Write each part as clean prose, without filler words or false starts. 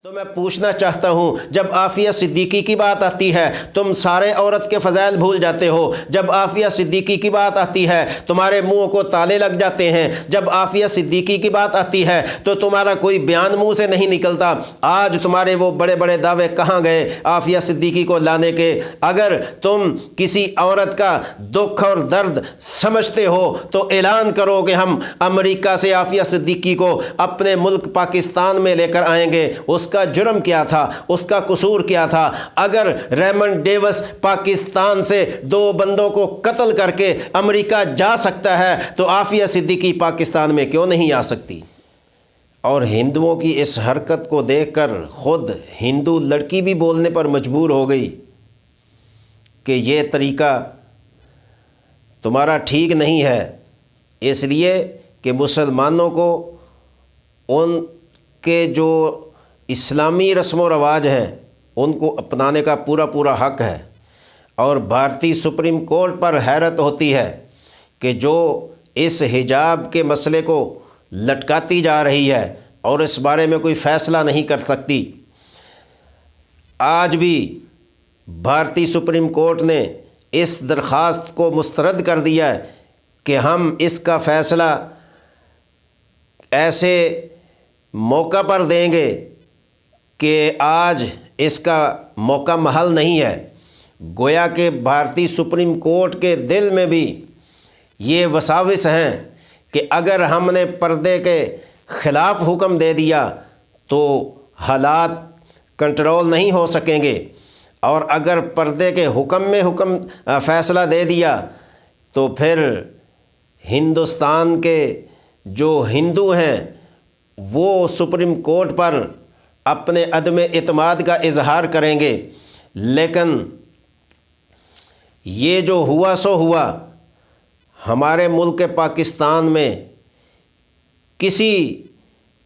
تو میں پوچھنا چاہتا ہوں، جب عافیہ صدیقی کی بات آتی ہے تم سارے عورت کے فضائل بھول جاتے ہو۔ جب عافیہ صدیقی کی بات آتی ہے تمہارے منہ کو تالے لگ جاتے ہیں۔ جب عافیہ صدیقی کی بات آتی ہے تو تمہارا کوئی بیان منہ سے نہیں نکلتا۔ آج تمہارے وہ بڑے بڑے دعوے کہاں گئے عافیہ صدیقی کو لانے کے؟ اگر تم کسی عورت کا دکھ اور درد سمجھتے ہو تو اعلان کرو کہ ہم امریکہ سے عافیہ صدیقی کو اپنے ملک پاکستان میں لے کر آئیں گے۔ اس کا جرم کیا تھا؟ اس کا قصور کیا تھا؟ اگر ریمنڈ ڈیوس پاکستان سے 2 بندوں کو قتل کر کے امریکہ جا سکتا ہے تو عافیہ صدیقی پاکستان میں کیوں نہیں آ سکتی؟ اور ہندوؤں کی اس حرکت کو دیکھ کر خود ہندو لڑکی بھی بولنے پر مجبور ہو گئی کہ یہ طریقہ تمہارا ٹھیک نہیں ہے، اس لیے کہ مسلمانوں کو ان کے جو اسلامی رسم و رواج ہیں ان کو اپنانے کا پورا حق ہے۔ اور بھارتی سپریم کورٹ پر حیرت ہوتی ہے کہ جو اس حجاب کے مسئلے کو لٹکاتی جا رہی ہے اور اس بارے میں کوئی فیصلہ نہیں کر سکتی۔ آج بھی بھارتی سپریم کورٹ نے اس درخواست کو مسترد کر دیا ہے کہ ہم اس کا فیصلہ ایسے موقع پر دیں گے کہ آج اس کا موقع محل نہیں ہے۔ گویا کہ بھارتی سپریم کورٹ کے دل میں بھی یہ وساوس ہیں کہ اگر ہم نے پردے کے خلاف حکم دے دیا تو حالات کنٹرول نہیں ہو سکیں گے، اور اگر پردے کے حکم میں فیصلہ دے دیا تو پھر ہندوستان کے جو ہندو ہیں وہ سپریم کورٹ پر اپنے عدم اعتماد کا اظہار کریں گے۔ لیکن یہ جو ہوا سو ہوا، ہمارے ملک پاکستان میں کسی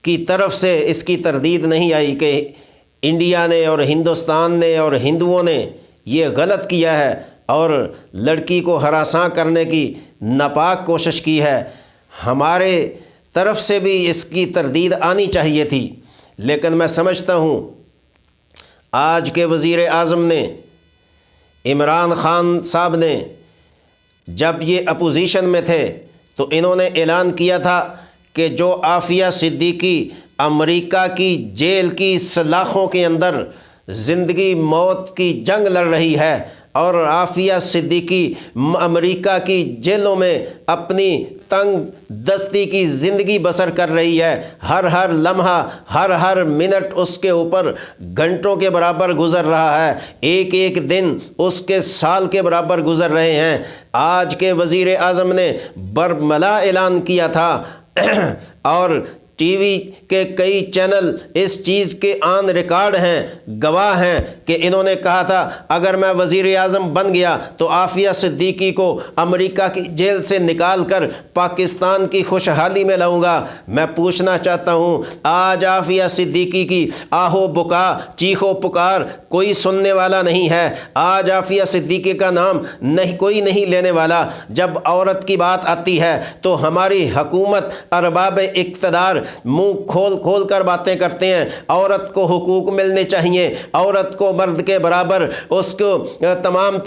کی طرف سے اس کی تردید نہیں آئی کہ انڈیا نے اور ہندوستان نے اور ہندوؤں نے یہ غلط کیا ہے اور لڑکی کو ہراساں کرنے کی ناپاک کوشش کی ہے۔ ہمارے طرف سے بھی اس کی تردید آنی چاہیے تھی، لیکن میں سمجھتا ہوں آج کے وزیر اعظم نے، عمران خان صاحب نے، جب یہ اپوزیشن میں تھے تو انہوں نے اعلان کیا تھا کہ جو عافیہ صدیقی امریکہ کی جیل کی سلاخوں کے اندر زندگی موت کی جنگ لڑ رہی ہے اور عافیہ صدیقی امریکہ کی جیلوں میں اپنی تنگ دستی کی زندگی بسر کر رہی ہے، ہر لمحہ ہر منٹ اس کے اوپر گھنٹوں کے برابر گزر رہا ہے، ایک دن اس کے سال کے برابر گزر رہے ہیں۔ آج کے وزیر اعظم نے برملا اعلان کیا تھا اور ٹی وی کے کئی چینل اس چیز کے آن ریکارڈ ہیں، گواہ ہیں کہ انہوں نے کہا تھا اگر میں وزیر اعظم بن گیا تو عافیہ صدیقی کو امریکہ کی جیل سے نکال کر پاکستان کی خوشحالی میں لاؤں گا۔ میں پوچھنا چاہتا ہوں آج عافیہ صدیقی کی آہو بکا چیخو پکار کوئی سننے والا نہیں ہے۔ آج عافیہ صدیقی کا نام کوئی نہیں لینے والا۔ جب عورت کی بات آتی ہے تو ہماری حکومت ارباب اقتدار منہ کھول کر باتیں کرتے ہیں۔ عورت کو حقوق ملنے چاہیے، عورت کو مرد کے برابر اس کو تمام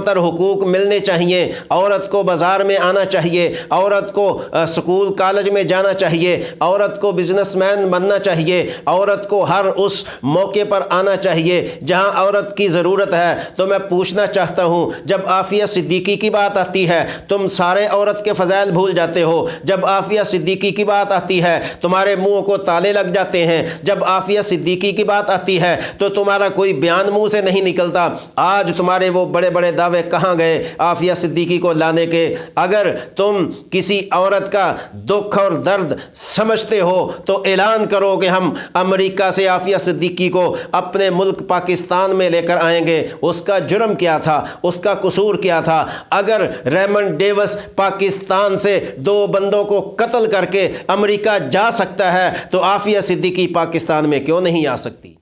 تر حقوق ملنے چاہیے، عورت کو بازار میں آنا چاہیے، عورت کو سکول کالج میں جانا چاہیے، عورت کو بزنس مین بننا چاہیے، عورت کو ہر اس موقع پر آنا چاہیے جہاں عورت کی ضرورت ہے۔ تو میں پوچھنا چاہتا ہوں جب عافیہ صدیقی کی بات آتی ہے تم سارے عورت کے فضائل بھول جاتے ہو۔ جب عافیہ صدیقی کی بات آتی ہے تمہارے منہ کو تالے لگ جاتے ہیں۔ جب عافیہ صدیقی کی بات آتی ہے تو تمہارا کوئی بیان منہ سے نہیں نکلتا۔ آج تمہارے وہ بڑے بڑے دعوے کہاں گئے عافیہ صدیقی کو لانے کے؟ اگر تم کسی عورت کا دکھ اور درد سمجھتے ہو تو اعلان کرو کہ ہم امریکہ سے عافیہ صدیقی کو اپنے ملک پاکستان میں لے کر آئیں گے۔ اس کا جرم کیا تھا؟ اس کا قصور کیا تھا؟ اگر ریمنڈ ڈیوس پاکستان سے 2 بندوں کو قتل کر کے امریکہ جا سکتا ہے تو عافیہ صدیقی پاکستان میں کیوں نہیں آ سکتی؟